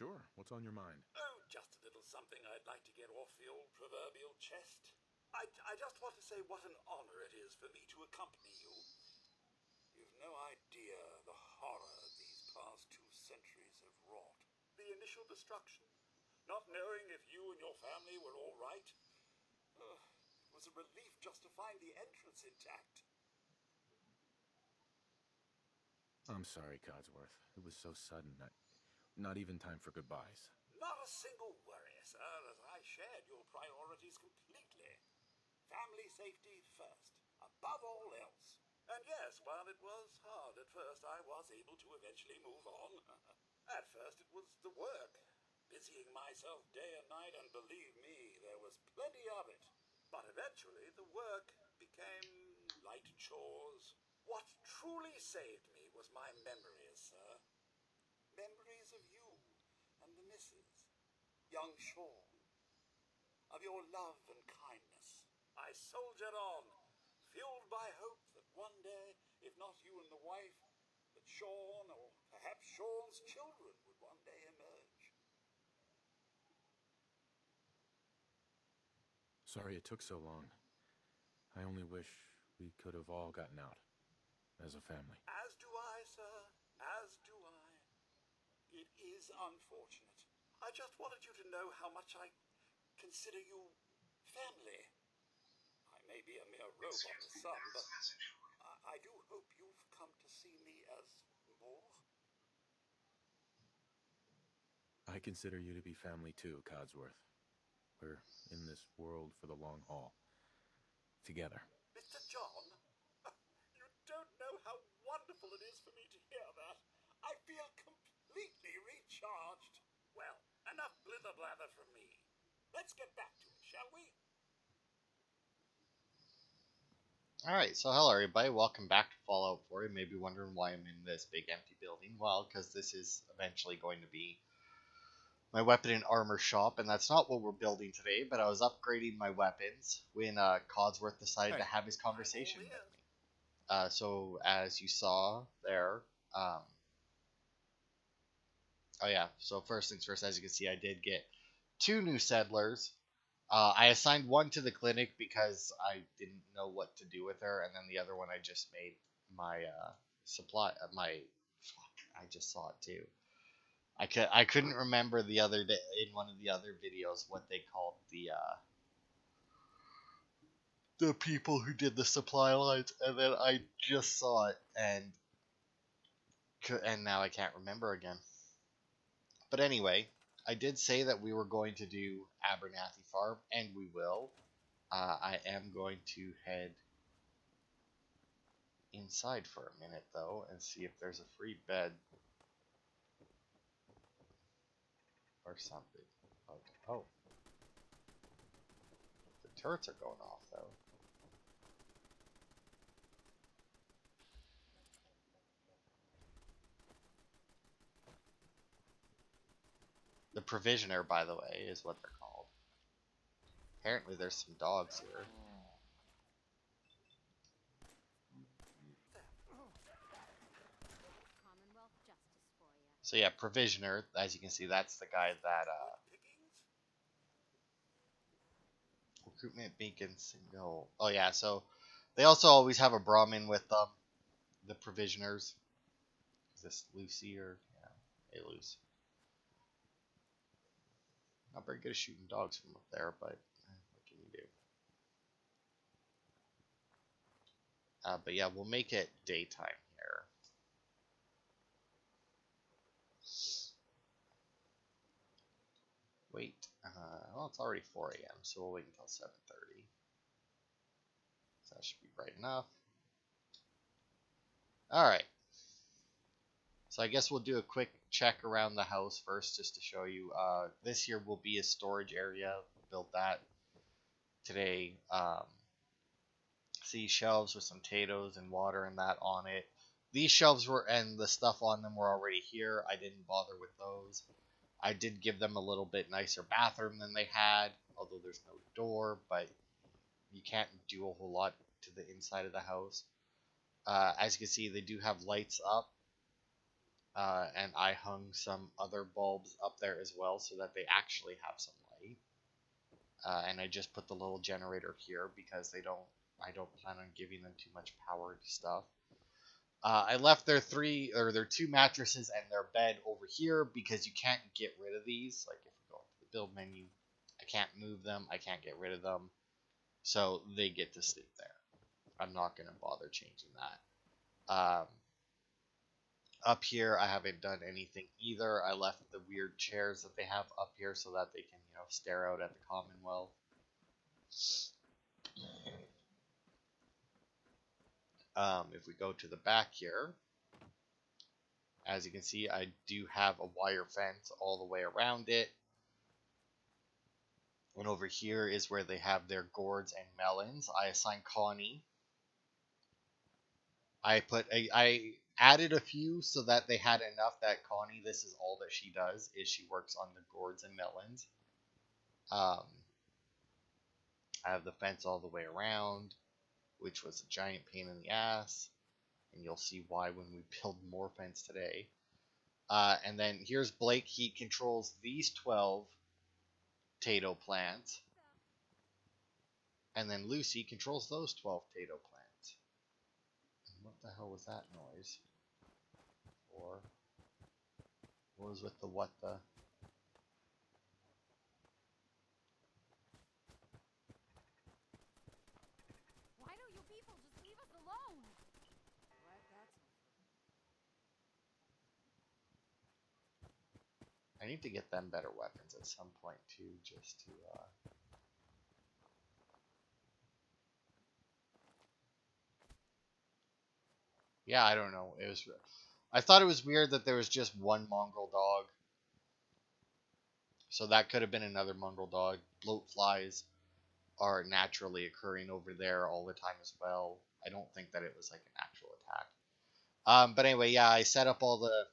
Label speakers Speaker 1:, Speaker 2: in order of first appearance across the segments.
Speaker 1: Sure, what's on your mind?
Speaker 2: Oh, just a little something I'd like to get off the old proverbial chest. I just want to say what an honor it is for me to accompany you. You've no idea the horror these past 2 centuries have wrought. The initial destruction, not knowing if you and your family were all right. It was a relief just to find the entrance intact.
Speaker 1: I'm sorry, Codsworth. It was so sudden. Not even time for goodbyes.
Speaker 2: Not a single worry, sir, as I shared your priorities completely. Family safety first, above all else. And yes, while it was hard at first, I was able to eventually move on. At first it was the work, busying myself day and night, and believe me, there was plenty of it. But eventually the work became light chores. What truly saved me was my memories, sir. Memories of you and the missus, young Sean, of your love and kindness. I soldiered on, fueled by hope that one day, if not you and the wife, that Sean, or perhaps Sean's children, would one day emerge.
Speaker 1: Sorry it took so long. I only wish we could have all gotten out. As a family.
Speaker 2: As do I, sir. As do I. It is unfortunate. I just wanted you to know how much I consider you family. I may be a mere robot to some, but I do hope you've come to see me as more.
Speaker 1: I consider you to be family too, Codsworth. We're in this world for the long haul. Together.
Speaker 2: Mr. John, you don't know how wonderful it is for me to hear that. I feel completely recharged. Well, enough blither-blather from me. Let's get back to it, shall we?
Speaker 3: Alright, so hello everybody, welcome back to Fallout 4. You may be wondering why I'm in this big empty building. Well, because this is eventually going to be my weapon and armor shop, and that's not what we're building today, but I was upgrading my weapons when Codsworth decided to have his conversation with me. So, as you saw there, oh yeah, so first things first, as you can see, I did get 2 new settlers. I assigned one to the clinic because I didn't know what to do with her, and then the other one I just made my supply. I just saw it too. I couldn't remember the other day in one of the other videos what they called the people who did the supply lines, and then I just saw it and now I can't remember again. But anyway, I did say that we were going to do Abernathy Farm, and we will. I am going to head inside for a minute though and see if there's a free bed or something. Okay. Oh, the turrets are going off though. The provisioner, by the way, is what they're called. Apparently there's some dogs here. So yeah, provisioner, as you can see, that's the guy that recruitment beacon single. Oh yeah, so they also always have a Brahmin with them, the provisioners. Is this Lucy or yeah, hey Lucy. Not very good at shooting dogs from up there, but what can you do? But yeah, we'll make it daytime here. Wait, well, it's already 4 a.m., so we'll wait until 7:30. So that should be bright enough. Alright. So I guess we'll do a quick check around the house first, just to show you. This here will be a storage area. We'll build that today. See shelves with some potatoes and water and that on it. These shelves were, and the stuff on them were already here. I didn't bother with those. I did give them a little bit nicer bathroom than they had, although there's no door, but you can't do a whole lot to the inside of the house. As you can see, they do have lights up. And I hung some other bulbs up there as well so that they actually have some light. And I just put the little generator here because I don't plan on giving them too much power to stuff. I left their two mattresses and their bed over here because you can't get rid of these. Like if we go to the build menu, I can't move them. I can't get rid of them, so they get to sleep there. I'm not gonna bother changing that. Up here, I haven't done anything either. I left the weird chairs that they have up here so that they can, stare out at the Commonwealth. If we go to the back here, as you can see, I do have a wire fence all the way around it. And over here is where they have their gourds and melons. I assigned Connie. I added a few so that they had enough that Connie, this is all that she does, is she works on the gourds and melons. I have the fence all the way around, which was a giant pain in the ass. And you'll see why when we build more fence today. And then here's Blake. He controls these 12 potato plants. And then Lucy controls those 12 potato plants. And what the hell was that noise? Or what was with the what the?
Speaker 4: Why don't you people just leave us alone? Right, that's
Speaker 3: I need to get them better weapons at some point too, just to. Yeah, I don't know. It was. I thought it was weird that there was just one mongrel dog. So that could have been another mongrel dog. Bloat flies are naturally occurring over there all the time as well. I don't think that it was like an actual attack. But anyway, yeah, I set up all the,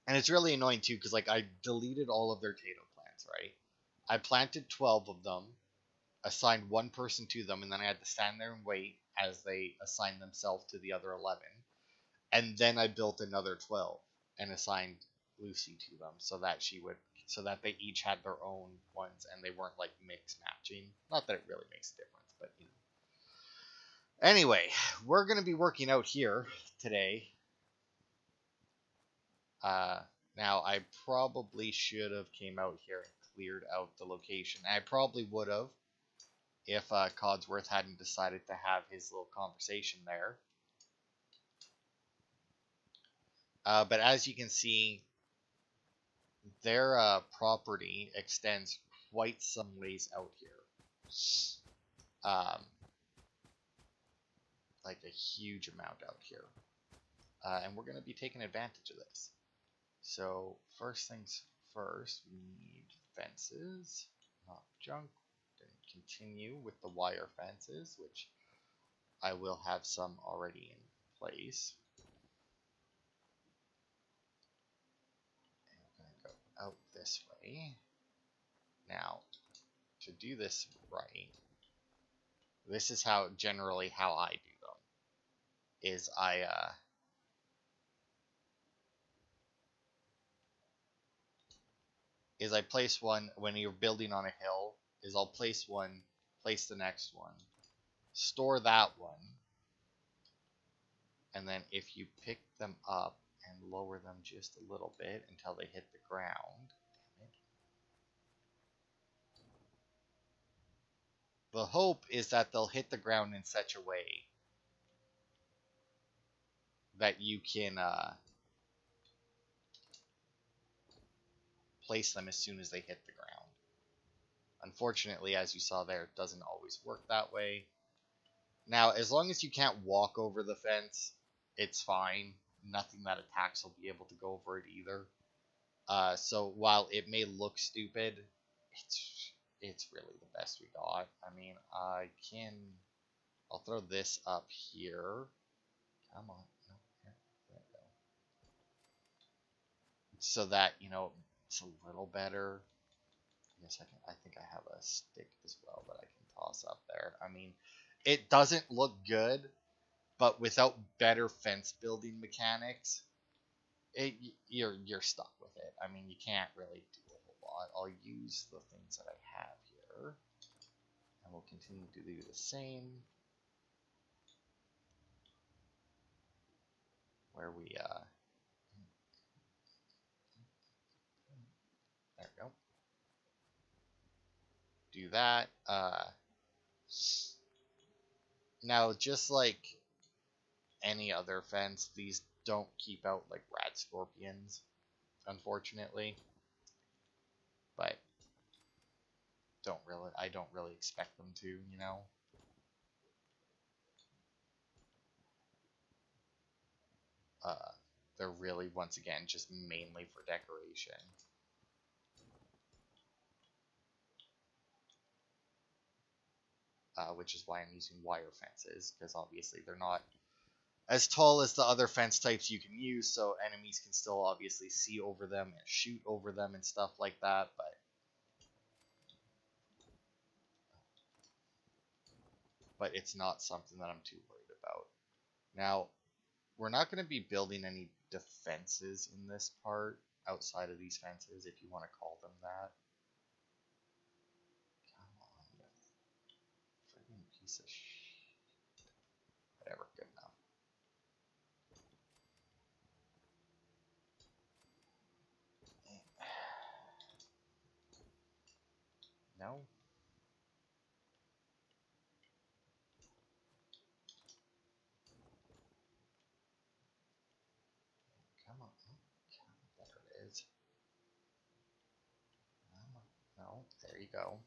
Speaker 3: and it's really annoying too because like I deleted all of their potato plants, right? I planted 12 of them, assigned one person to them, and then I had to stand there and wait as they assigned themselves to the other 11. And then I built another 12 and assigned Lucy to them so that they each had their own ones and they weren't like mix matching. Not that it really makes a difference, but you know. Anyway, we're gonna be working out here today. Uh, Now I probably should have came out here and cleared out the location. I probably would have if Codsworth hadn't decided to have his little conversation there. But as you can see, their property extends quite some ways out here. Um, like a huge amount out here. And we're going to be taking advantage of this. So first things first, we need fences, not junk. Then continue with the wire fences, which I will have some already in place. And I'm going to go out this way. Now, to do this right, this is how generally how I do them. Is I place one when you're building on a hill. Is I'll place one, place the next one, store that one, and then if you pick them up and lower them just a little bit until they hit the ground, the hope is that they'll hit the ground in such a way that you can place them as soon as they hit the ground. Unfortunately, as you saw there, it doesn't always work that way. Now, as long as you can't walk over the fence, it's fine. Nothing that attacks will be able to go over it either. So while it may look stupid, it's really the best we got. I mean, I'll throw this up here. Come on. No, here. There we go. So that, it's a little better. I think I have a stick as well that I can toss up there. I mean, it doesn't look good, but without better fence building mechanics, you're stuck with it. I mean, you can't really do a whole lot. I'll use the things that I have here, and we'll continue to do the same. Where we there we go. Do that. Now, just like any other fence, these don't keep out like rat scorpions, unfortunately. But I don't really expect them to, you know. They're really, once again, just mainly for decoration. Which is why I'm using wire fences, because obviously they're not as tall as the other fence types you can use, so enemies can still obviously see over them and shoot over them and stuff like that, but it's not something that I'm too worried about. Now, we're not going to be building any defenses in this part outside of these fences, if you want to call them that. Come on, you friggin' piece of whatever, good enough. No. Come on. There it is. No, there you go.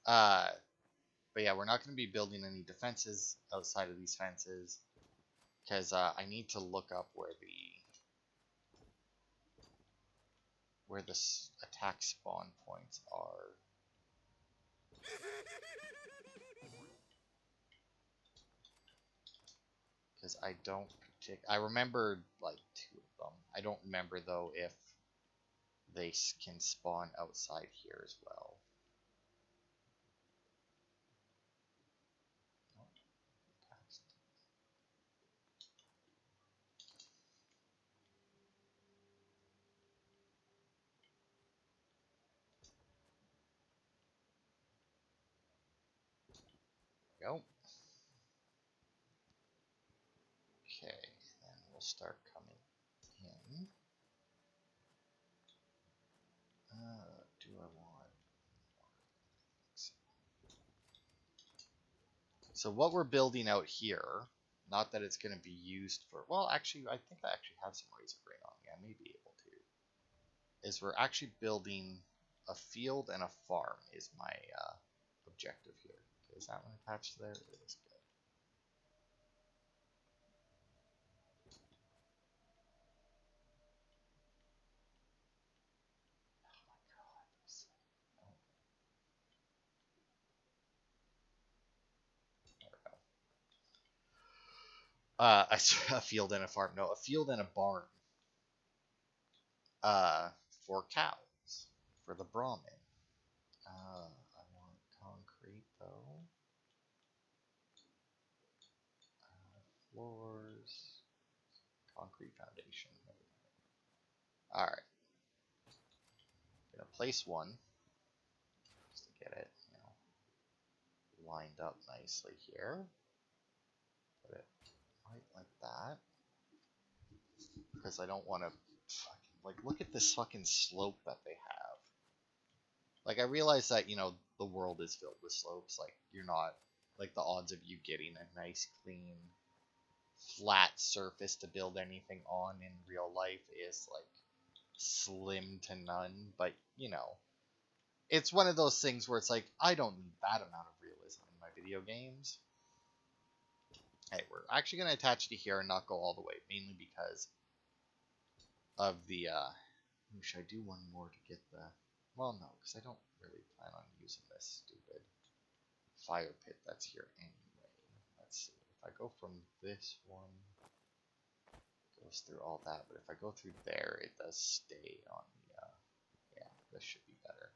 Speaker 3: But yeah, we're not going to be building any defenses outside of these fences, because I need to look up where the attack spawn points are. Because I don't I remember like 2 of them. I don't remember though if they can spawn outside here as well. There we go. Okay, then we'll start coming in. Do I want... So what we're building out here, not that it's going to be used for... Well, actually, I think I actually have some razor grain on me. I may be able to. Is we're actually building a field and a farm is my objective here. Okay, is that one attached there? It is. Good. A field and a farm. No, a field and a barn. For cows, for the Brahmin. I want concrete though. Floors, concrete foundation. All right. Gonna place one just to get it, lined up nicely here. Put it right like that, because I don't want to like look at this fucking slope that they have. Like I realize that the world is filled with slopes. Like you're not like the odds of you getting a nice clean flat surface to build anything on in real life is like slim to none, but it's one of those things where it's like I don't need that amount of realism in my video games. Hey, we're actually going to attach to here and not go all the way, mainly because of the should I do one more to get the... Well, no, because I don't really plan on using this stupid fire pit that's here anyway. Let's see, if I go from this one, it goes through all that, but if I go through there, it does stay on the, yeah, this should be better.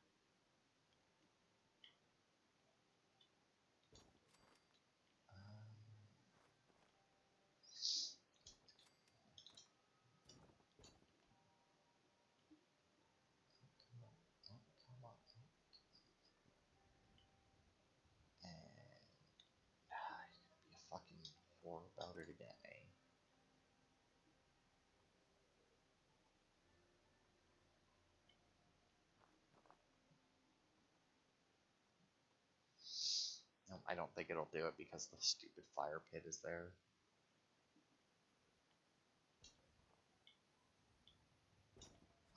Speaker 3: I don't think it'll do it because the stupid fire pit is there.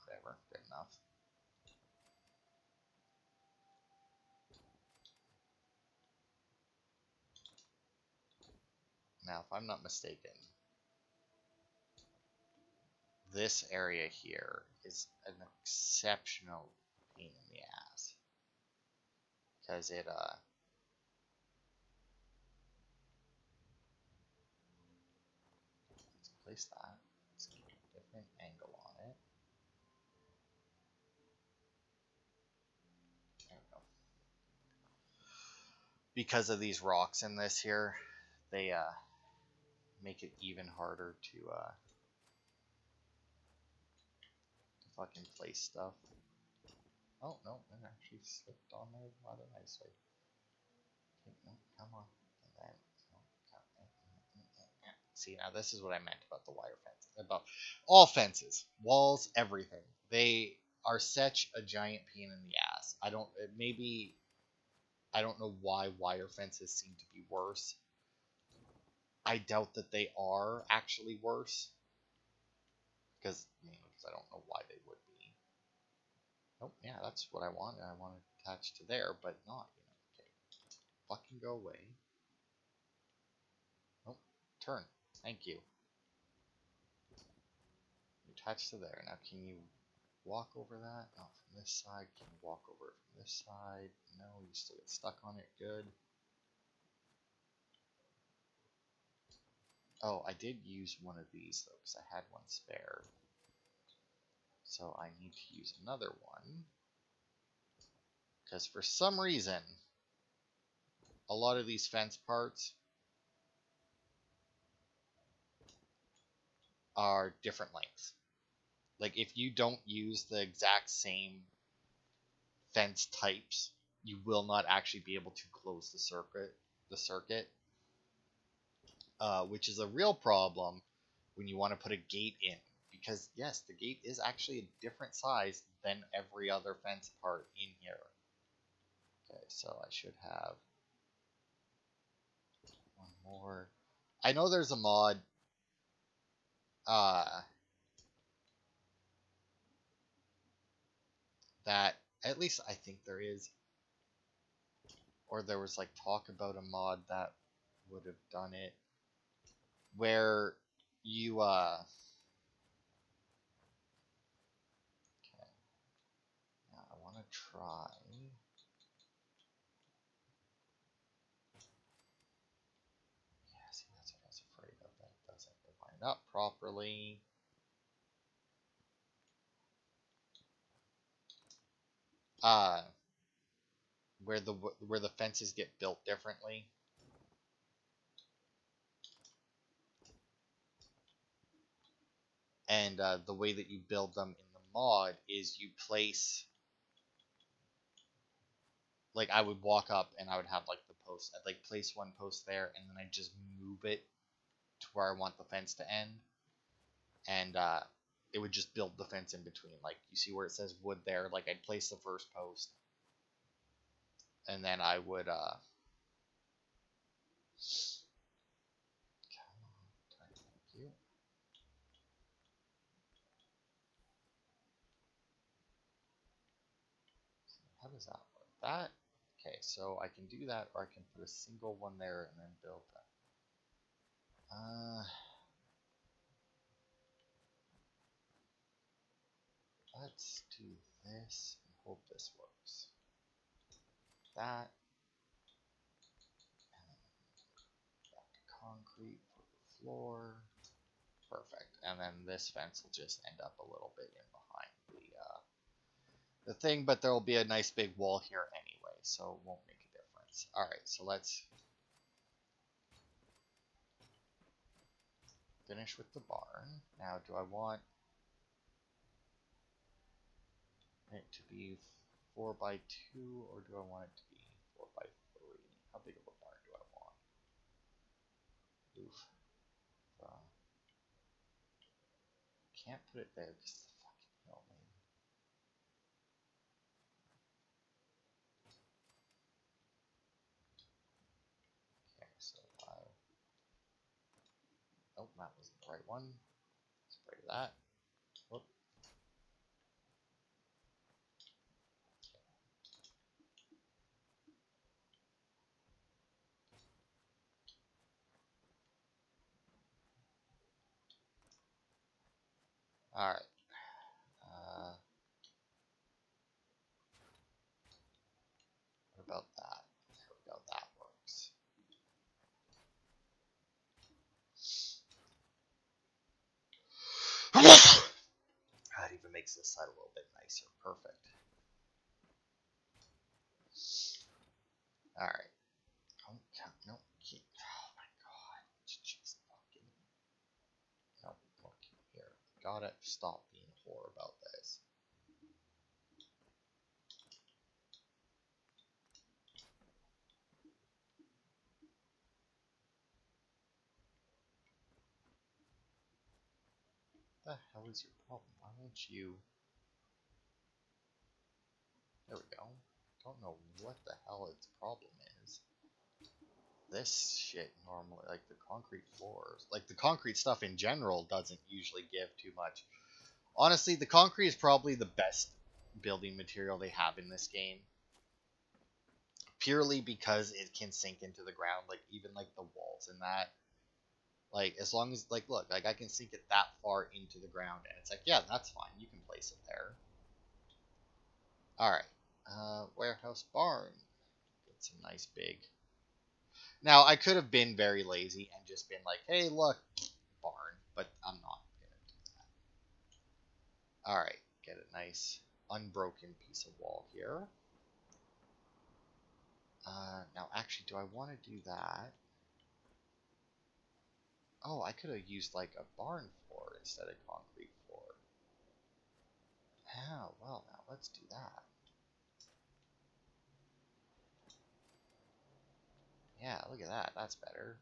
Speaker 3: Whatever, good enough. Now, if I'm not mistaken, this area here is an exceptional pain in the ass. Because it, let's place that. Let's get a different angle on it. There we go. Because of these rocks in this here, they, make it even harder to fucking place stuff. Oh, no, it actually slipped on there rather nicely. Okay, no, come on. And then, no, see, now this is what I meant about the wire fence. About all fences, walls, everything. They are such a giant pain in the ass. I don't know why wire fences seem to be worse. I doubt that they are actually worse. Because I don't know why they would be. Oh, yeah, that's what I want. I want it attached to there, but not, Okay. Fucking go away. Oh, turn. Thank you. Attached to there. Now, can you walk over that? Not from this side. Can you walk over it from this side? No, you still get stuck on it. Good. Oh, I did use one of these, though, because I had one spare. So I need to use another one. Because for some reason, a lot of these fence parts are different lengths. Like, if you don't use the exact same fence types, you will not actually be able to close the circuit, which is a real problem when you want to put a gate in. Because, yes, the gate is actually a different size than every other fence part in here. Okay, so I should have one more. I know there's a mod that, at least I think there is, or there was like talk about a mod that would have done it, where you okay, now I want to try. Yeah, see, that's what I was afraid of. That it doesn't line up properly. Uh, where the fences get built differently. And the way that you build them in the mod is you place, like, I would walk up and I would have like the post. I'd like place one post there, and then I just move it to where I want the fence to end, and it would just build the fence in between. Like, you see where it says wood there? Like, I'd place the first post, and then I would thank you. How does that work? That, okay, so I can do that, or I can put a single one there and then build that. Let's do this and hope this works. That, and then back to concrete for the floor. Perfect. And then this fence will just end up a little bit in behind the thing, but there will be a nice big wall here anyway, so it won't make a difference. Alright, so let's finish with the barn. Now, do I want it to be 4x2, or do I want it to be 4x3? How big of a barn do I want? Oof. Can't put it there because the fucking hill, man. Oh, that wasn't the right one. Let's break that. Whoop. All right. What about that? There we go. That works. That even makes this side a little bit nicer. Perfect. All right. Oh, no. Oh my god. Just fucking. No, look here. Gotta stop being a whore about this. What the hell is your problem? Why won't you? There we go. Don't know what the hell its problem is. This shit normally, like the concrete floors, like the concrete stuff in general, doesn't usually give too much. Honestly, the concrete is probably the best building material they have in this game, purely because it can sink into the ground. Like even like the walls and that, like as long as like look, like I can sink it that far into the ground, and it's like yeah, that's fine. You can place it there. All right, warehouse barn. Get some nice big. Now I could have been very lazy and just been like, hey, look, barn, but I'm not gonna do that. All right, get a nice unbroken piece of wall here. Now, actually, do I want to do that? Oh, I could have used like a barn floor instead of concrete floor. Oh, well, now let's do that. Yeah, look at that. That's better.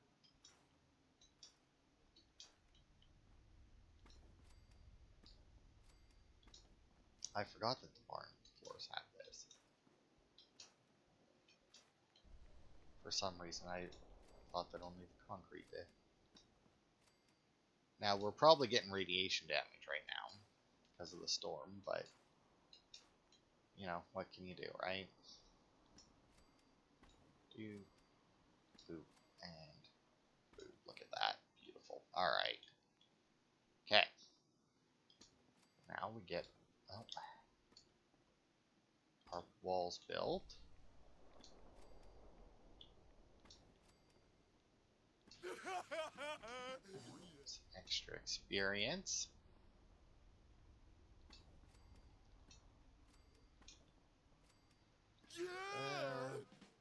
Speaker 3: I forgot that the barn floors had this. For some reason, I thought that only the concrete did. Now, we're probably getting radiation damage right now because of the storm, but, you know, what can you do, right? Do, boop, and boop. Look at that. Beautiful. Alright. Okay. Now we get our walls built. Some extra experience.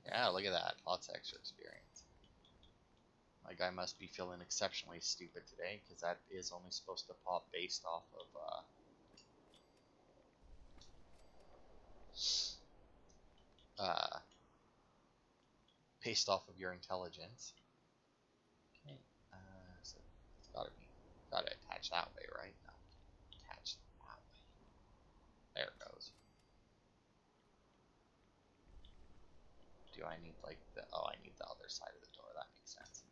Speaker 3: Yeah, look at that. Lots of extra experience. My guy must be feeling exceptionally stupid today, because that is only supposed to pop based off of your intelligence. Okay, so it's gotta attach that way, right? No, attach that way. There it goes. Do I need like the? Oh, I need the other side of the door. That makes sense.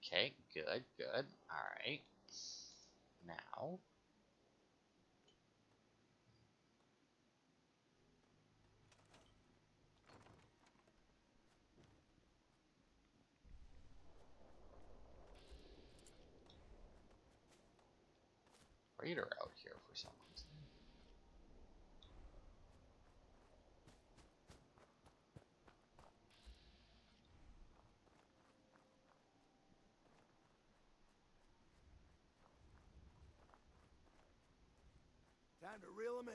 Speaker 3: Okay, good, good. All right. Now, Raider out here for some reason.
Speaker 2: Time to reel him in.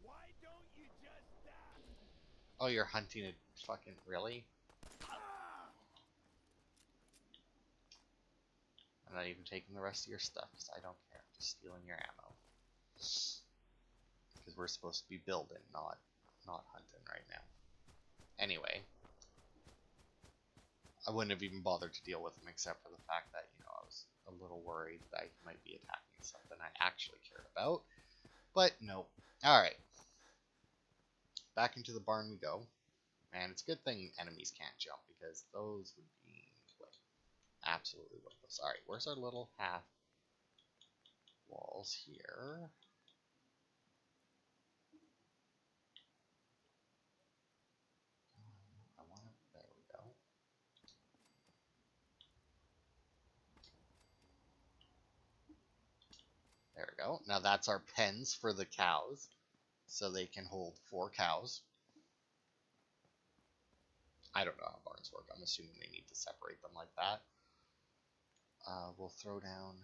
Speaker 2: Why don't you just die?
Speaker 3: Oh, you're hunting it. Fucking really? I'm not even taking the rest of your stuff because I don't care. I'm just stealing your ammo. Because we're supposed to be building, not hunting right now. Anyway, I wouldn't have even bothered to deal with him except for the fact that, you know, I was a little worried that he might be attacking something I actually cared about. But no. Alright. Back into the barn we go. And it's a good thing enemies can't jump because those would be like absolutely worthless. All right, where's our little half walls here? I want to. There we go. There we go. Now that's our pens for the cows, so they can hold 4 cows. I don't know how barns work. I'm assuming they need to separate them like that. We'll throw down.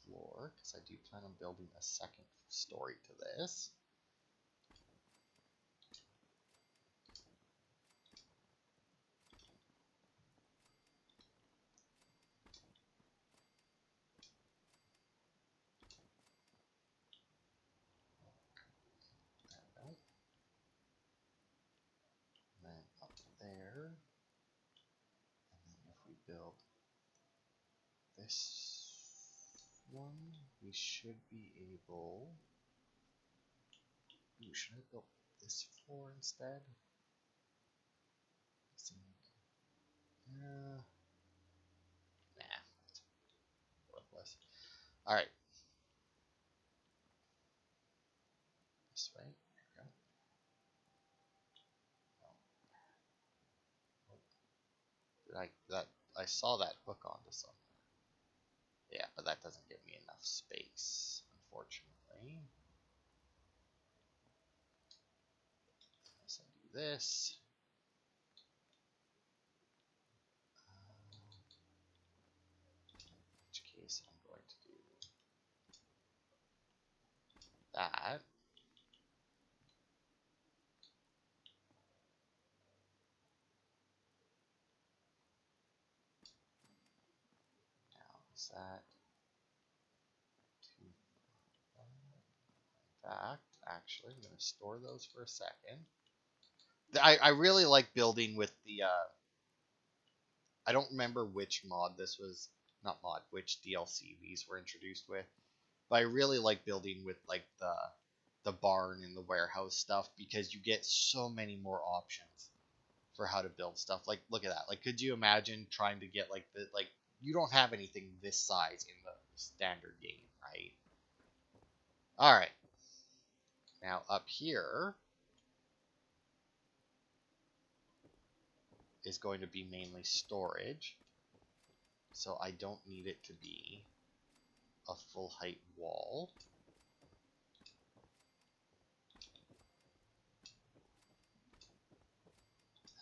Speaker 3: Floor, because I do plan on building a second story to this. There we go. And then up there. And then if we build this one, we should be able. Ooh, should I build this floor instead? Nah, it's worthless. Alright. This way. There we go. I saw that hook onto something. Yeah, but that doesn't give me enough space, unfortunately. Unless I do this. In which case I'm going to do that. Now is that too fact? Actually, I'm going to store those for a second. I really like building with the I don't remember which mod this was, not mod, which DLC these were introduced with, but I really like building with like the barn and the warehouse stuff because you get so many more options for how to build stuff. Like look at that. Like could you imagine trying to get like the like you don't have anything this size in the standard game, right? All right. Now up here is going to be mainly storage. So I don't need it to be a full height wall.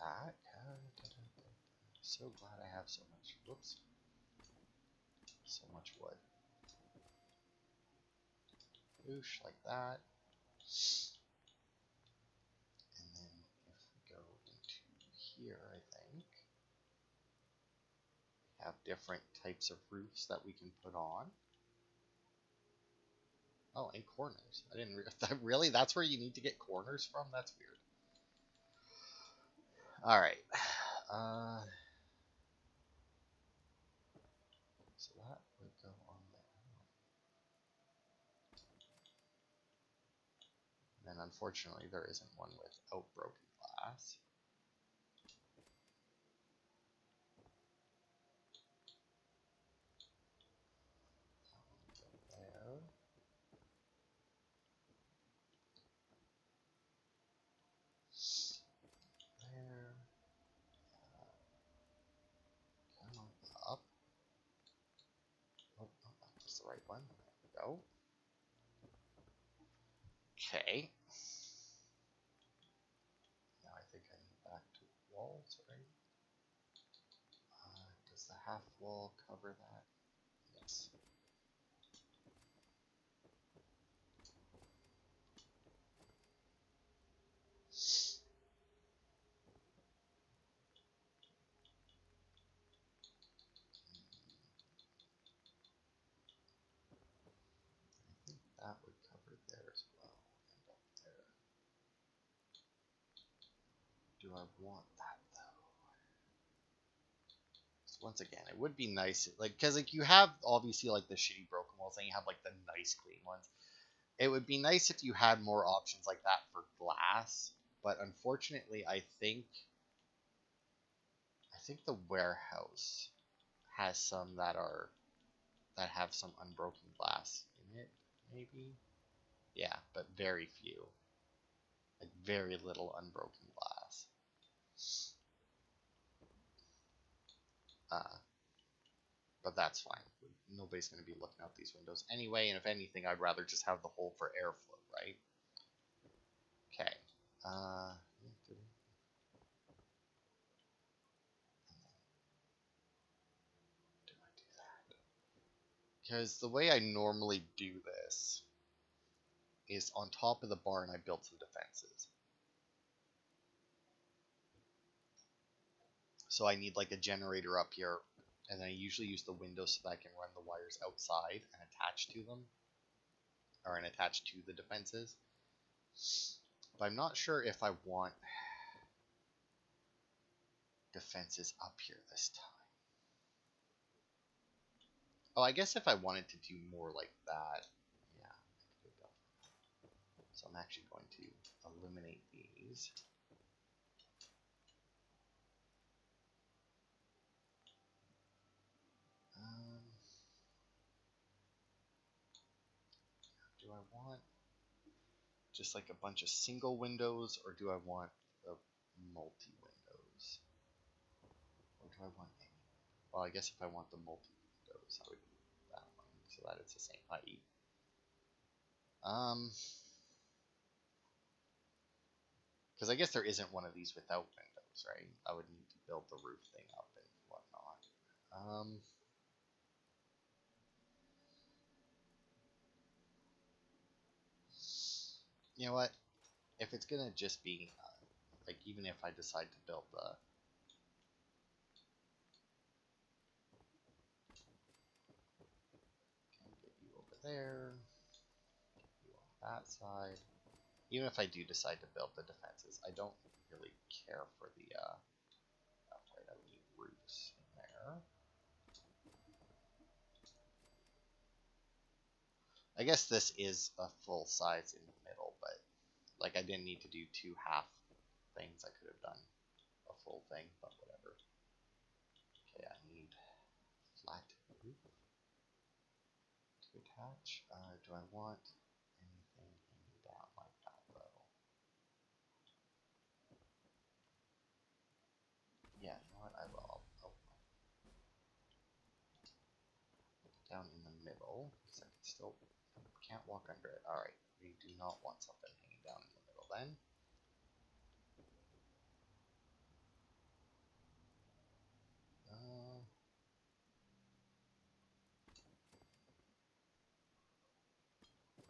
Speaker 3: That. So glad I have so much. Whoops. So much wood. Boosh, like that. And then if we go into here, I think we have different types of roofs that we can put on. Oh, and corners. I didn't really. That's where you need to get corners from. That's weird. All right. So that would go on there. And then unfortunately, there isn't one without broken glass. There. There. Come on up. Oh, no, that's the right one. There we go. Okay. Now I think I need back to walls, right? Does the half wall cover that? Yes. I think that would cover there as well. And up there. Do I want that though? So once again, it would be nice, like, because like you have obviously like the shitty broken walls, and you have like the nice clean ones. It would be nice if you had more options like that for glass, but unfortunately, I think the warehouse has some that have some unbroken glass in it, maybe. Yeah, but very few, like very little unbroken glass. Uh, but that's fine. Nobody's going to be looking out these windows anyway, and if anything, I'd rather just have the hole for airflow, right? Okay. Do I do that? Because the way I normally do this is on top of the barn, I built some defenses. So I need like a generator up here, and I usually use the window so that I can run the wires outside and attach to them, or and attach to the defenses. But I'm not sure if I want defenses up here this time. Oh, I guess if I wanted to do more like that, yeah, I could go. So I'm actually going to eliminate these. Do I want just like a bunch of single windows, or do I want the multi windows? Or do I want any? Well, I guess if I want the multi windows, I would do that one so that it's the same height. Because I guess there isn't one of these without windows, right? I would need to build the roof thing up and whatnot. You know what? If it's gonna just be like, even if I decide to build the get you over there, get you on that side. Even if I do decide to build the defenses, I don't really care for the right, I would need roofs in there. I guess this is a full size in the middle, but like I didn't need to do two half things. I could have done a full thing, but whatever. Okay, I need flat roof to attach. Do I want anything hanging down like that though? Yeah, you know what? I will. I'll put it down in the middle because I can still can't walk under it. All right, we do not want something hanging down in the middle then.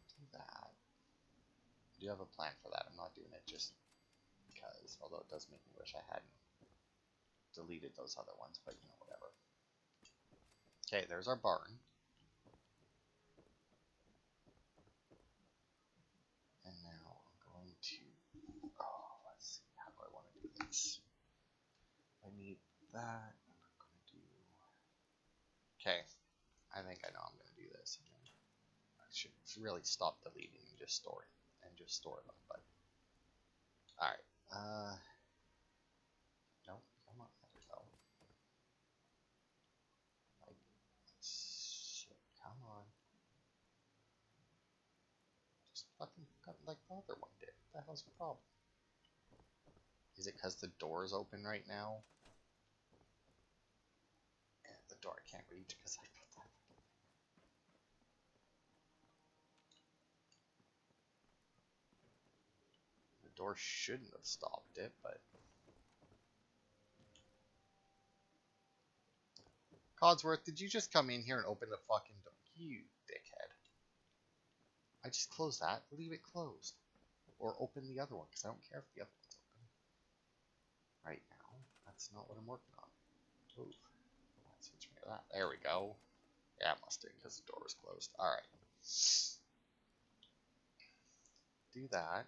Speaker 3: Do that. I do have a plan for that. I'm not doing it just because, although it does make me wish I hadn't deleted those other ones, but you know, whatever. Okay, there's our barn. And now I'm going to, let's see, how do I want to do this? I need that. I'm going to do, okay, I think I know I'm going to do this. I should really stop deleting and just store it, them, but, alright, no, come on, there we go. Like, shit, come on. Just fucking cut like the other one did. What the hell's the problem? Is it because the door is open right now? Yeah, the door I can't reach because I put that. The door shouldn't have stopped it, but... Codsworth, did you just come in here and open the fucking door? You dickhead. I just closed that. Leave it closed. Or open the other one, because I don't care if the other one's open. Right now. That's not what I'm working on. Ooh. Switch me to that. There we go. Yeah, it must have, because the door was closed. Alright. Do that.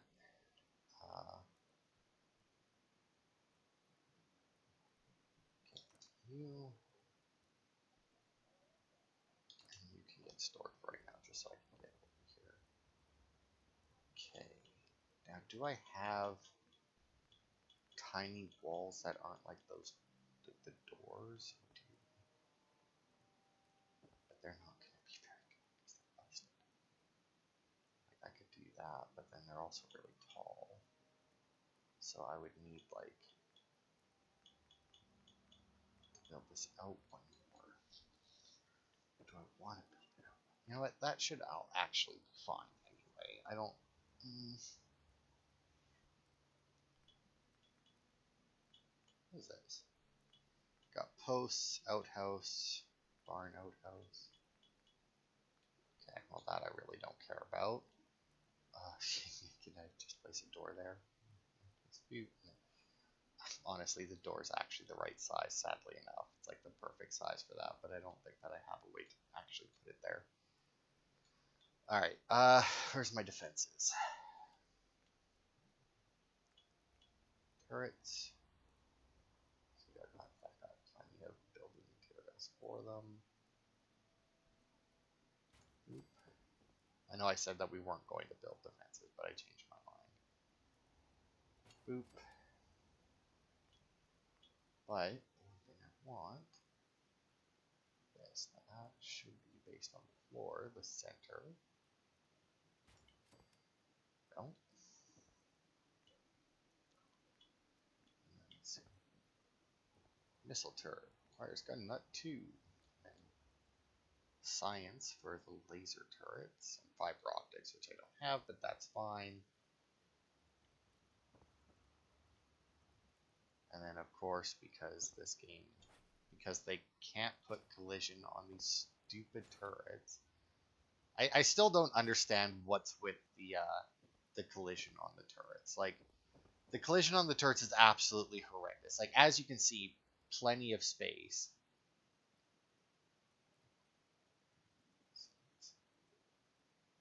Speaker 3: Okay, you. And you can get it stored for right now, just so I can get over here. Okay. Now, do I have tiny walls that aren't like those, the doors? But they're not going to be very good because they're busted. Like, I could do that, but then they're also really tall. So I would need, like, to build this out one more. Do I want to build it out? You know what? That should actually be fine anyway. I don't... What is this? Got posts, outhouse, barn outhouse. Okay, well that I really don't care about. Can I just place a door there? Honestly, the door is actually the right size, sadly enough. It's like the perfect size for that, but I don't think that I have a way to actually put it there. Alright, where's my defenses? Turrets. So I got plenty of building materials for them. Oop. I know I said that we weren't going to build defenses, but I changed my mind. Boop. But one thing I want, yes, that should be based on the floor, the center. No. Let's see. Missile turret requires gun nut 2. And science for the laser turrets and fiber optics, which I don't have, but that's fine. And then, of course, because this game, because they can't put collision on these stupid turrets, I still don't understand what's with the collision on the turrets. Like, the collision on the turrets is absolutely horrendous. Like, as you can see, plenty of space.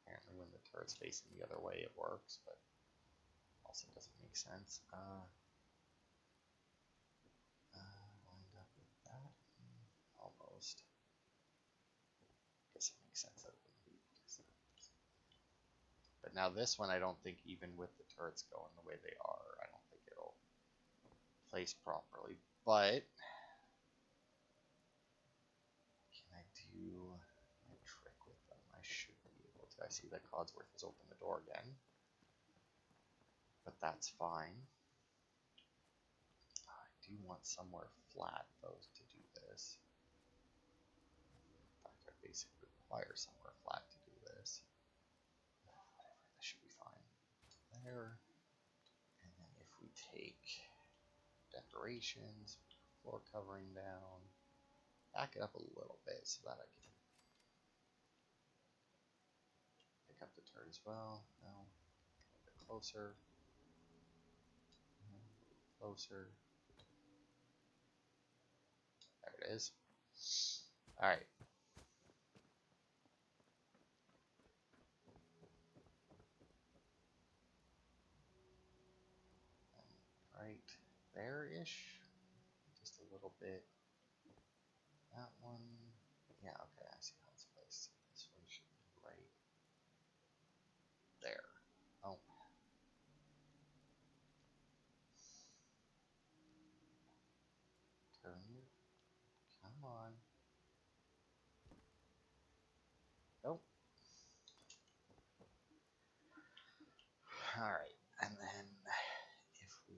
Speaker 3: Apparently, when the turret's facing the other way, it works, but also doesn't make sense. Lined up with that. Almost. Guess it makes sense that it wouldn't be. But now this one, I don't think even with the turrets going the way they are, I don't think it'll place properly. But can I do a trick with them? I should be able to. I see that Codsworth has opened the door again. But that's fine. I do want somewhere flat, though, to do this. In fact, I basically require somewhere flat to do this. Whatever, that should be fine. There. And then if we take decorations, floor covering down, back it up a little bit so that I can pick up the turret as well. No, a little bit closer. Closer. There it is. Alright. Right there-ish. Just a little bit. That one. Yeah, okay, I see how it's placed. This one should be right there. Oh. Turn you. Come on. Nope. Alright, and then if we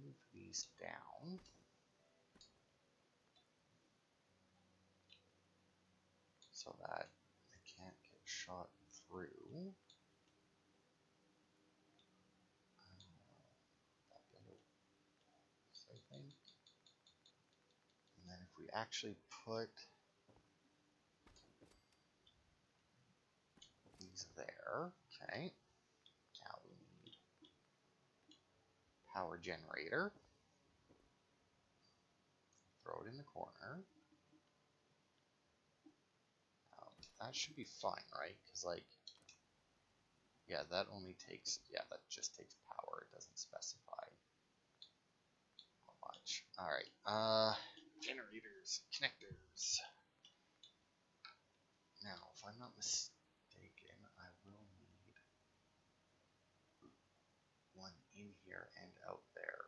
Speaker 3: move these down, so that they can't get shot through. I think. And then if we actually put these there, okay. Now we need power generator. Throw it in the corner. Now, that should be fine, right? Because, like, yeah, that only takes, yeah, that just takes power. It doesn't specify how much. Alright, generators, connectors. Now, if I'm not mistaken, I will need one in here and out there.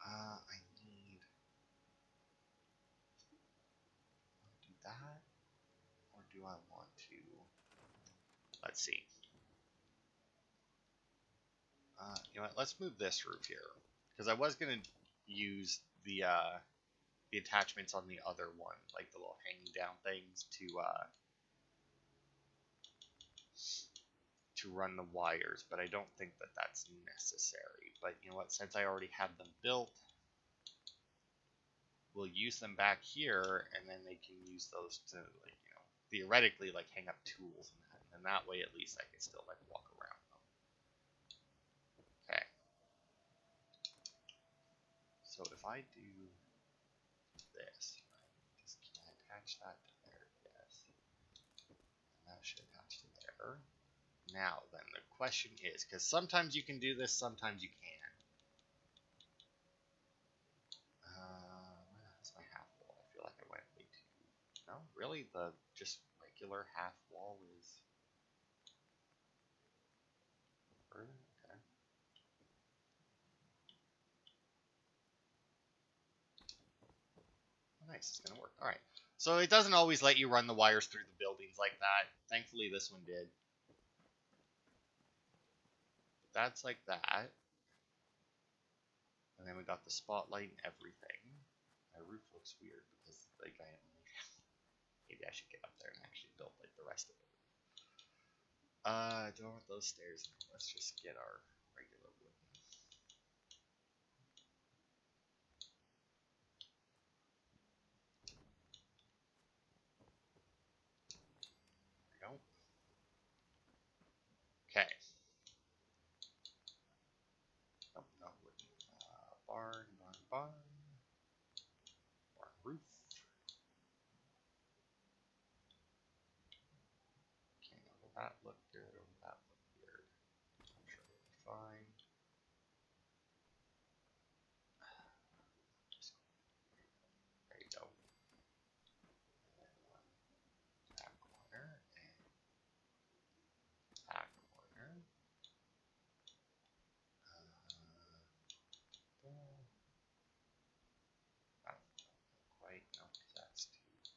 Speaker 3: Uh, I need to do that, or do I want to? Let's see. You know what? Let's move this roof here because I was gonna use the attachments on the other one, like the little hanging down things, to run the wires, but I don't think that that's necessary. But you know what? Since I already have them built, we'll use them back here, and then they can use those to, like, you know, theoretically, like, hang up tools and that. And that way, at least, I can still, like, walk around them. Okay. So if I do this, right, just can I attach that to there? Yes. And that should attach to there. Now, then, the question is, because sometimes you can do this, sometimes you can't. That's my half wall. I feel like I went way too. No, really, the just regular half wall is. Okay. Oh, nice, it's gonna work. All right. So it doesn't always let you run the wires through the buildings like that. Thankfully, this one did. That's like that. And then we got the spotlight and everything. My roof looks weird because like maybe I should get up there and actually build like the rest of it. Don't want those stairs. Let's just get our regular wood. There we go. Okay. Nope, not wooden. Barn. Barn roof. Okay, now will that look good or will that look weird? I'm sure it'll be fine. There you go. That corner and that corner. Not quite, no, because that's too big.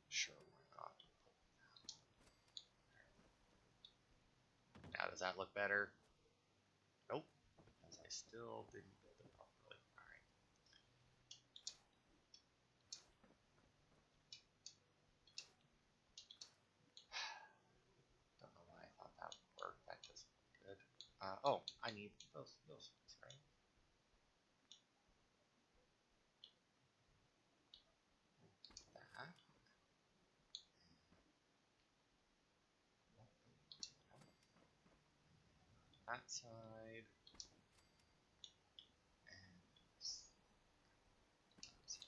Speaker 3: Sure, why not? Now, does that look better? Nope, because I still didn't build it properly. Alright. Don't know why I thought that would work. That doesn't look good. Oh, I need those ones, right? That. That side. And that side.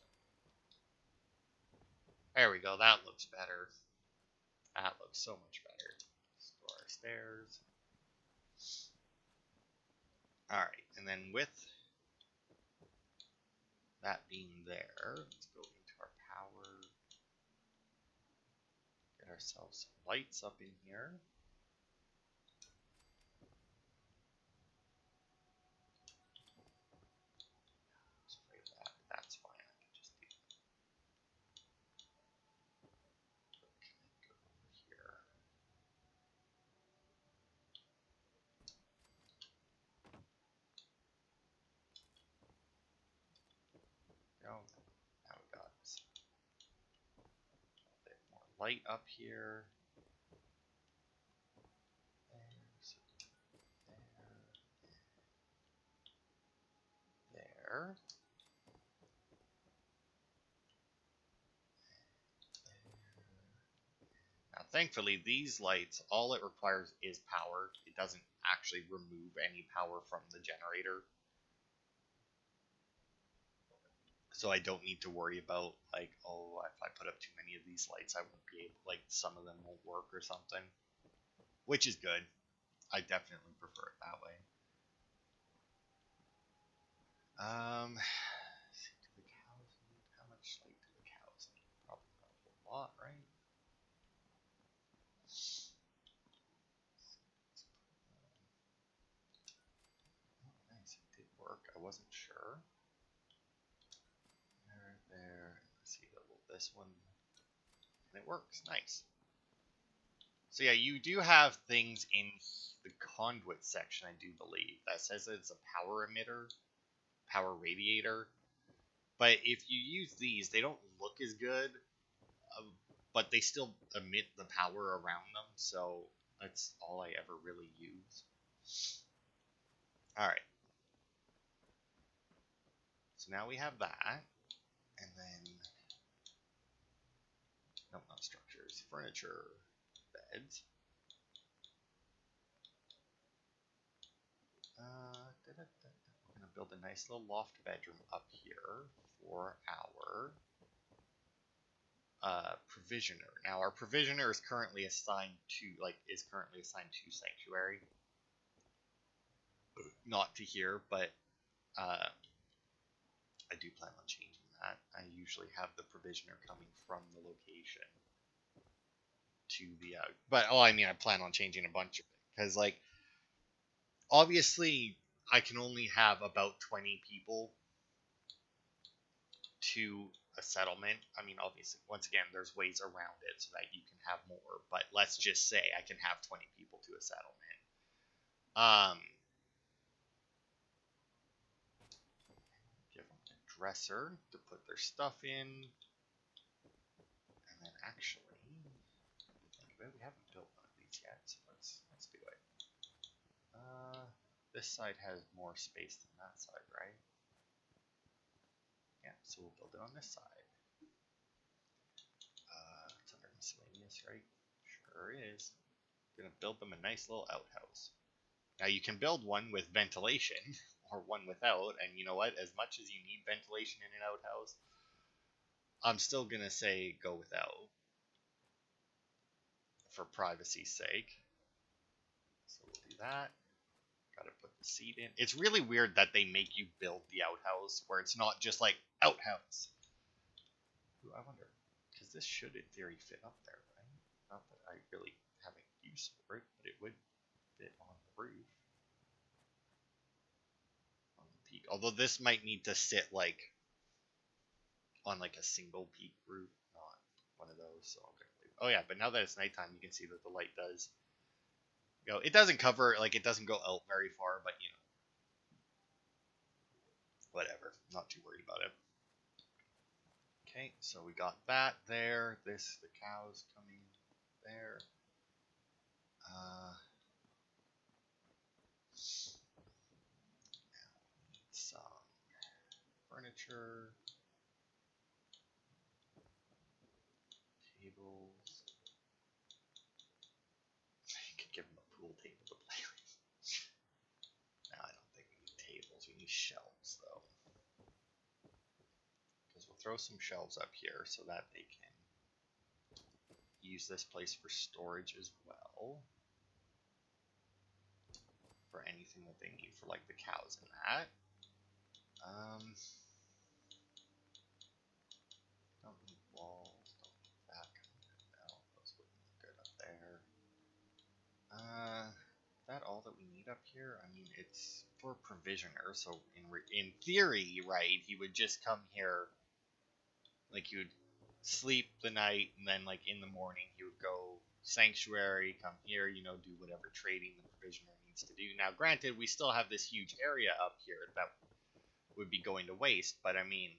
Speaker 3: There we go. That looks better. That looks so much better. Let's go our stairs. Alright, and then with that being there, let's go into our power. Get ourselves some lights up in here. Just afraid of that, but that's fine. I can just do that. Connect over here. Go. Now we got a bit more light up here. There. Now, thankfully, these lights, all it requires is power. It doesn't actually remove any power from the generator. so I don't need to worry about like, oh, if I put up too many of these lights, I won't be able, like some of them won't work or something, which is good. I definitely prefer it that way. Do the cows need, how much light do the cows need? Probably not a whole lot, right? Oh, nice, it did work. I wasn't sure. There. Let's see, this one, and it works. Nice. So yeah, you do have things in the conduit section, I do believe, that says it's a power emitter, power radiator. But if you use these, they don't look as good, but they still emit the power around them. So that's all I ever really use. All right. So now we have that, and then no, not structures, furniture, beds. We're gonna build a nice little loft bedroom up here for our provisioner. Now our provisioner is currently assigned to sanctuary, not to here, but I do plan on changing that. I usually have the provisioner coming from the location to the but I mean I plan on changing a bunch of it because like obviously I can only have about 20 people to a settlement. I mean, obviously, once again, there's ways around it so that you can have more. But let's just say I can have 20 people to a settlement. Give them a dresser to put their stuff in, and then actually, think about it, we haven't built one of these yet, so let's do it. This side has more space than that side, right? Yeah, so we'll build it on this side. It's under miscellaneous, right? Sure is. Gonna build them a nice little outhouse. Now you can build one with ventilation or one without, and you know what? As much as you need ventilation in an outhouse, I'm still gonna say go without for privacy's sake. So we'll do that. Gotta put the seat in. It's really weird that they make you build the outhouse where it's not just like outhouse. Ooh, I wonder, because this should in theory fit up there, right? Not that I really have a use for it, but it would fit on the roof. On the peak. Although this might need to sit like on like a single peak roof, not one of those. So I'm gonna leave. Oh yeah, but now that it's nighttime, you can see that the light does go. It doesn't cover, like it doesn't go out very far, but you know, whatever. Not too worried about it. Okay, so we got that there. The cows coming there. Now we need some furniture, tables. You could give them a pool table to play with. No, I don't think we need tables. We need shelves, though. Because we'll throw some shelves up here so that they can use this place for storage as well. For anything that they need for like the cows and that. Don't need walls, don't need that kind of thing. No, those wouldn't look good up there. That all that we need up here? I mean, it's for provisioner, so in theory, right, he would just come here, like he would sleep the night, and then like in the morning he would go sanctuary, come here, you know, do whatever trading the provisioner needs to do. Now, granted, we still have this huge area up here that would be going to waste, but I mean,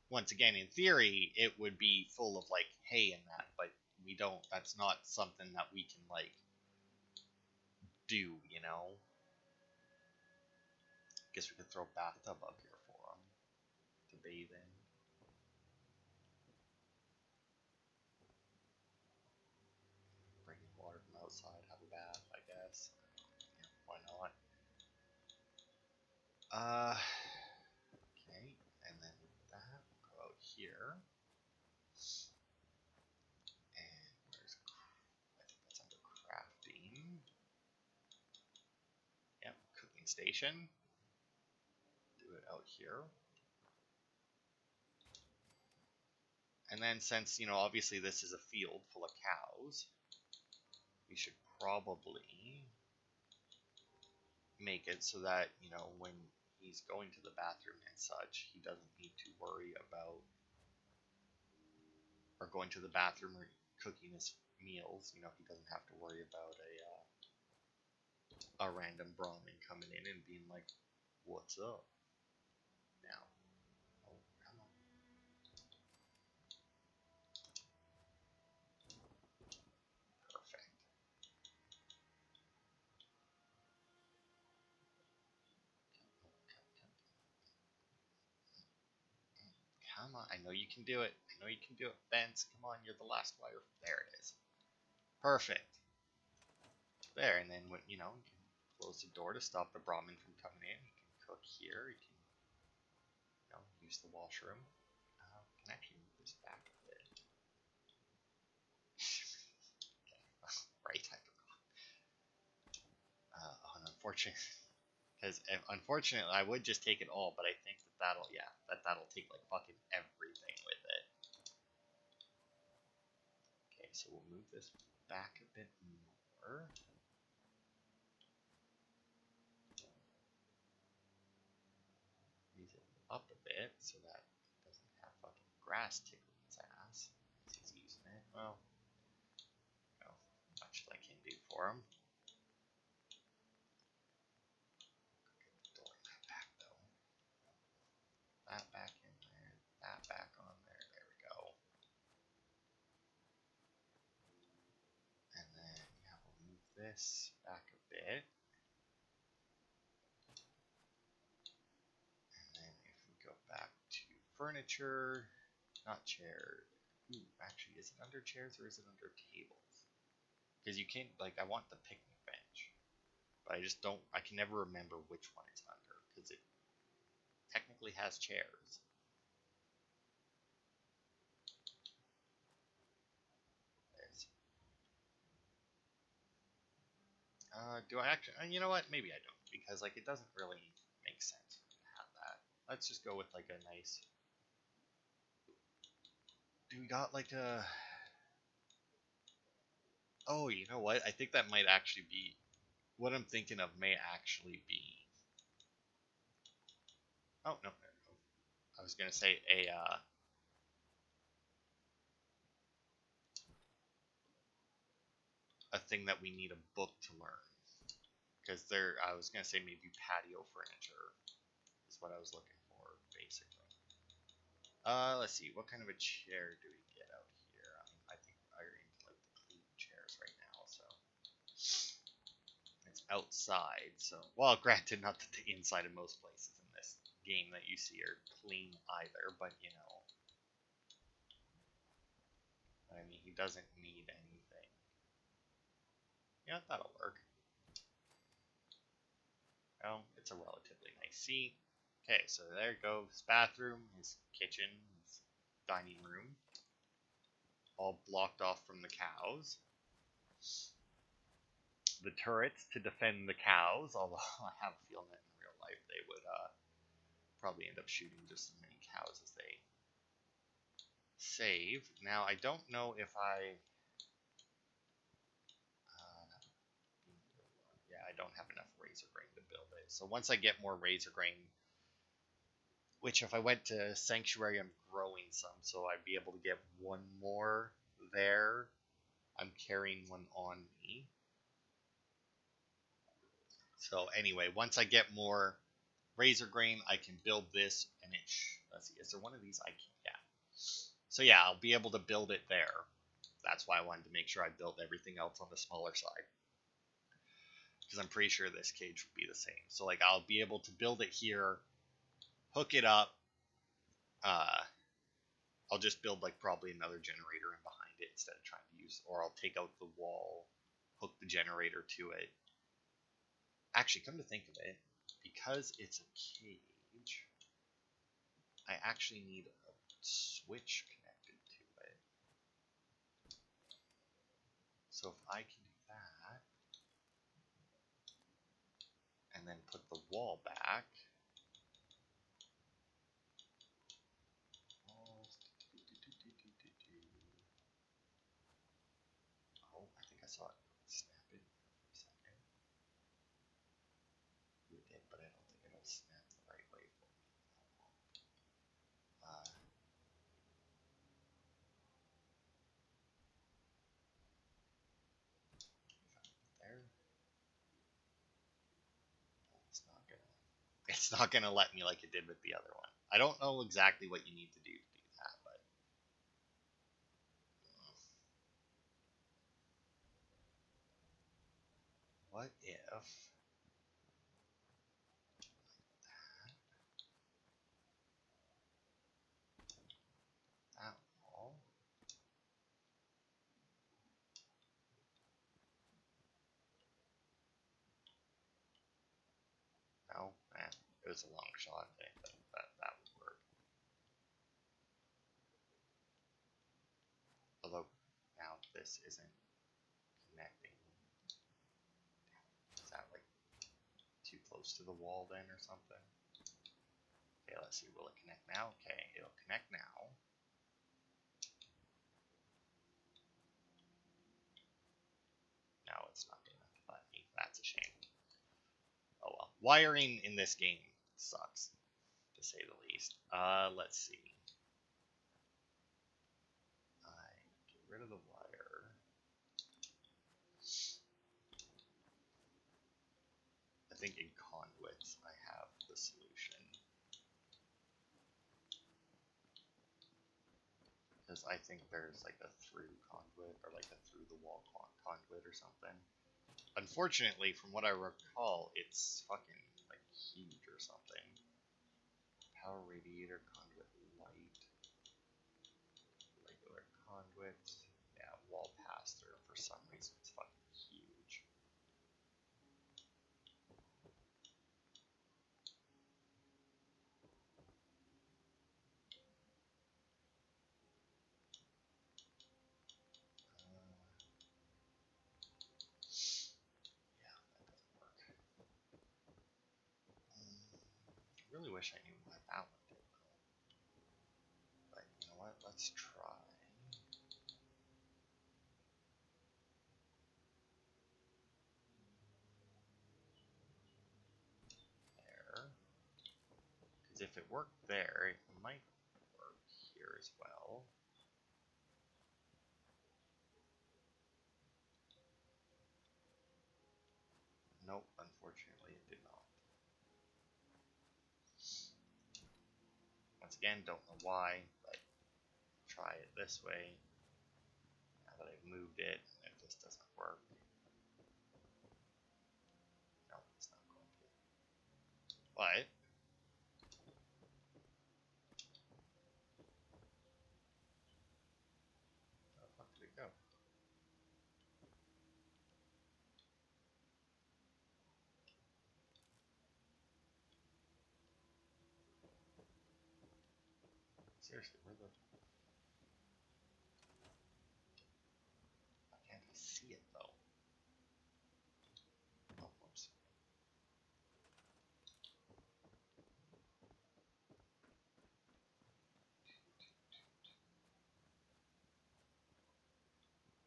Speaker 3: once again, in theory, it would be full of like hay and that, but we don't. That's not something that we can like do, you know. Guess we could throw a bathtub up here for them to bathe in. Bring in water from outside, have a bath, I guess. Yeah, why not? Okay. main station. Do it out here. And then since, you know, obviously this is a field full of cows, we should probably make it so that, you know, when he's going to the bathroom and such, he doesn't need to worry about, or going to the bathroom or cooking his meals, you know, he doesn't have to worry about a random Brahmin coming in and being like, what's up? Now. Oh, come on. Perfect. Come on. I know you can do it. I know you can do it. Benz, come on. You're the last wire. There it is. Perfect. There, and then, you know, you can close the door to stop the Brahmin from coming in. You can cook here. You can, you know, use the washroom. Can actually move this back a bit. Right, I forgot. Unfortunate, because unfortunately I would just take it all, but I think that'll take like fucking everything with it. Okay, so we'll move this back a bit more. Raise it up a bit so that it doesn't have fucking grass tickling its ass. He's using it. Well, you know, much I can do for him. Get the door in that back though. That back in there. That back on there. There we go. And then yeah, we'll move this back a bit. And then if we go back to furniture, not chair. Ooh, actually, is it under chairs or is it under tables? Because you can't, like, I want the picnic bench, but I just don't, I can never remember which one it's under, because it technically has chairs. Do I actually, you know what, maybe I don't, because, like, it doesn't really make sense to have that. Let's just go with, like, a nice, do we got, like, a, oh, you know what, I think that might actually be, what I'm thinking of may actually be, oh, no, I was going to say a thing that we need a book to learn. Because I was going to say maybe patio furniture is what I was looking for, basically. Let's see, what kind of a chair do we get out here? I mean, I think I really like the clean chairs right now, so. It's outside, so. Well, granted, not that the inside of most places in this game that you see are clean either, but you know. I mean, he doesn't need anything. Yeah, that'll work. Well, it's a relatively nice seat. Okay, so there you go. His bathroom, his kitchen, his dining room. All blocked off from the cows. The turrets to defend the cows, although I have a feeling that in real life they would probably end up shooting just as many cows as they save. Now, I don't know if yeah, I don't have enough razor grain to build it. So once I get more razor grain, which if I went to Sanctuary, I'm growing some, so I'd be able to get one more there. I'm carrying one on me. So anyway, once I get more razor grain, I can build this, and let's see, is there one of these? I can, yeah. So yeah, I'll be able to build it there. That's why I wanted to make sure I built everything else on the smaller side. Because I'm pretty sure this cage would be the same. So like, I'll be able to build it here, hook it up. I'll just build like probably another generator in behind it instead of trying to use, or I'll take out the wall, hook the generator to it. Actually, come to think of it, because it's a cage, I actually need a switch connected to it. So if I can do that, and then then put the wall back. Oh, I think I saw it snap it for a second. It did, but I don't think it'll snap the right way for me. There. It's not gonna let me like it did with the other one. I don't know exactly what you need to do that, but what if that wall? No, it was a long shot. I think that would work. Although now this isn't connecting. Is that like too close to the wall then or something? Okay, let's see. Will it connect now? Okay, it'll connect now. No, it's not gonna let me. That's a shame. Oh well. Wiring in this game sucks, to say the least. Let's see. I get rid of the wire. I think in conduits I have the solution. Because I think there's like a through conduit or like a through the wall conduit or something. Unfortunately, from what I recall, it's fucking like huge or something. Power radiator conduit light. Regular conduit. Yeah, wall pass through. For some reason, it's fucking huge. Yeah, that doesn't work. I really wish I knew what that one did though. But you know what? Let's try. There. Because if it worked there, it might work here as well. Nope, unfortunately it did not. Once again, don't know why, but try it this way. Now that I've moved it, and it just doesn't work. No, it's not going to. But where the fuck did it go? Seriously, where the... Why can't I see it though? Oh, whoops.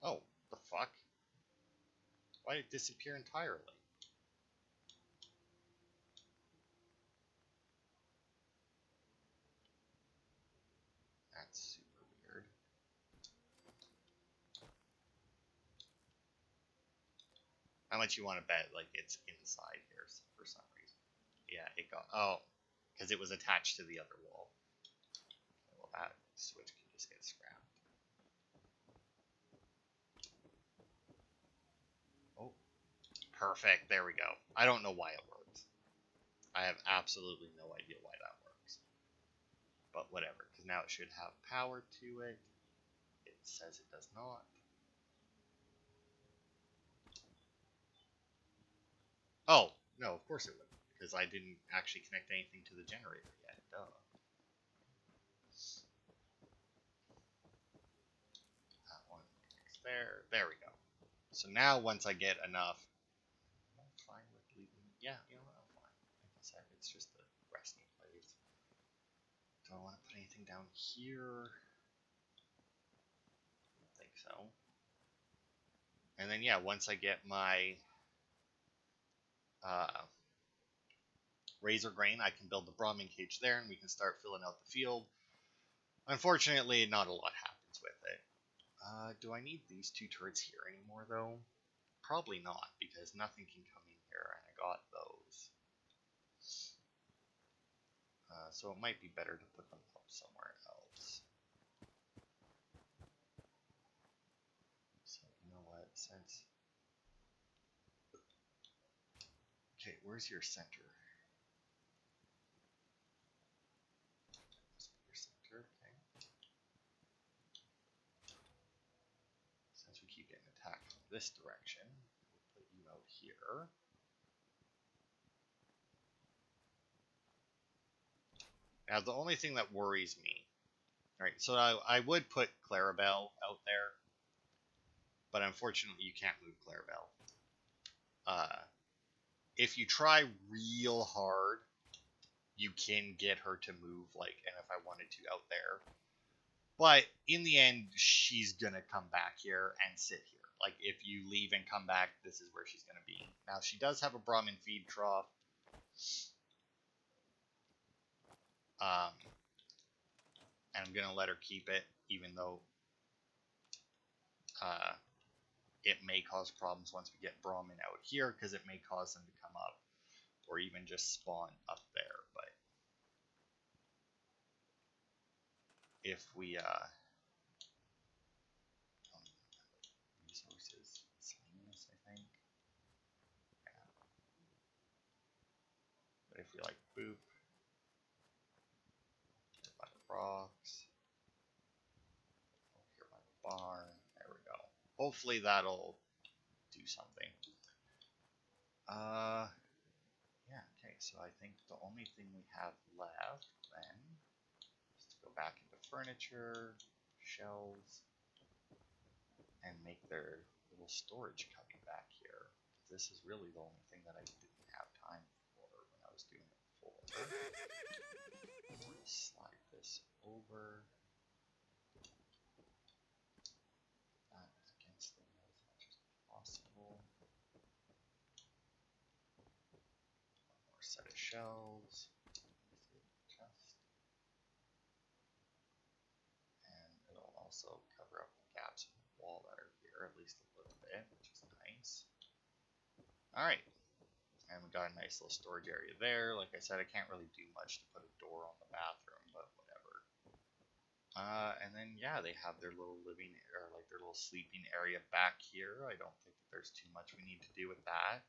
Speaker 3: Oh, the fuck? Why did it disappear entirely? That's super weird. How much you want to bet, like, it's inside here for some reason? Yeah, it got... Oh, because it was attached to the other wall. Well, that switch can just get scrapped. Oh, perfect. There we go. I don't know why it works. I have absolutely no idea why that works. But whatever, because now it should have power to it. It says it does not. Oh, no, of course it would, because I didn't actually connect anything to the generator yet. Duh. That one connects there. There we go. So now once I get enough... I'm fine with leaving. Yeah, you know what? I'm It's just a resting place. Do I want to put anything down here? I don't think so. And then, yeah, once I get my razor grain, I can build the Brahmin cage there, and we can start filling out the field. Unfortunately, not a lot happens with it. Do I need these 2 turrets here anymore, though? Probably not, because nothing can come in here, and I got those. So it might be better to put them up somewhere else. So, you know what, since... Okay, where's your center? Your center, okay. Since we keep getting attacked from this direction, we'll put you out here. Now, the only thing that worries me... Alright, so I would put Clarabelle out there, but unfortunately you can't move Clarabelle. If you try real hard, you can get her to move, like, and if I wanted to, out there. But in the end, she's gonna come back here and sit here. Like, if you leave and come back, this is where she's gonna be. Now, she does have a Brahmin feed trough. And I'm gonna let her keep it, even though it may cause problems once we get Brahmin out here, because it may cause them to come up, or even just spawn up there. But if we resources, sameness, I think. Yeah. But if we like boop, here by the rocks, here by the barn, there we go. Hopefully that'll do something. Yeah, okay, so I think the only thing we have left then is to go back into furniture, shelves, and make their little storage cubby back here. This is really the only thing that I didn't have time for when I was doing it before. We'll slide this over. That against them as much as possible. One more set of shelves. And it'll also cover up the gaps in the wall that are here, at least a little bit, which is nice. Alright. And we got a nice little storage area there. Like I said, I can't really do much to put a door on the bathroom, but whatever. And then, yeah, they have their little living, or like their little sleeping area back here. I don't think that there's too much we need to do with that.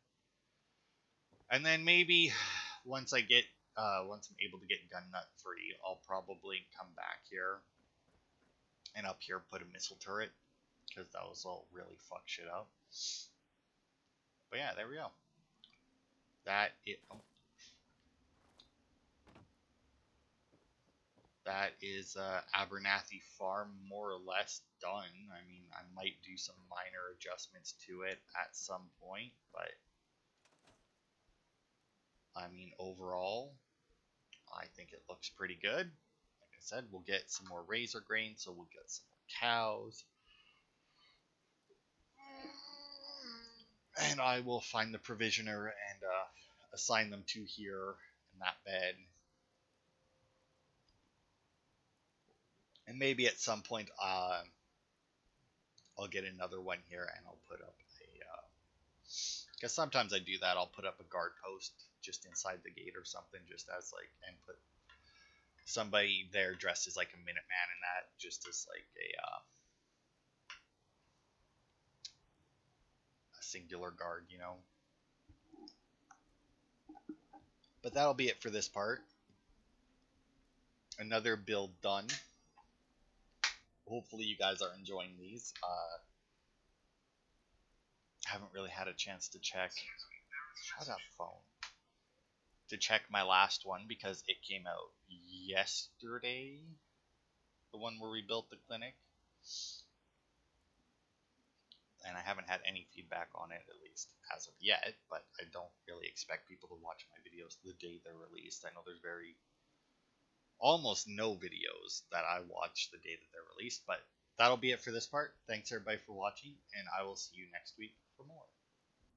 Speaker 3: And then maybe once I'm able to get gun nut 3, I'll probably come back here and up here put a missile turret, because that was all really fuck shit up. But yeah, there we go. That is Abernathy Farm more or less done. I mean, I might do some minor adjustments to it at some point, but I mean, overall, I think it looks pretty good. Like I said, we'll get some more razor grain, so we'll get some more cows. And I will find the provisioner and assign them to here in that bed. And maybe at some point I'll get another one here and I'll put up a... because sometimes I do that. I'll put up a guard post just inside the gate or something, just as like, and put somebody there dressed as like a Minuteman and that, just as like a singular guard, you know. But that'll be it for this part. Another build done. Hopefully you guys are enjoying these. Haven't really had a chance to check. Shut up, phone. To check my last one because it came out yesterday. The one where we built the clinic. and I haven't had any feedback on it, at least as of yet. But I don't really expect people to watch my videos the day they're released. I know there's almost no videos that I watch the day that they're released, but that'll be it for this part. Thanks everybody for watching, and I will see you next week for more.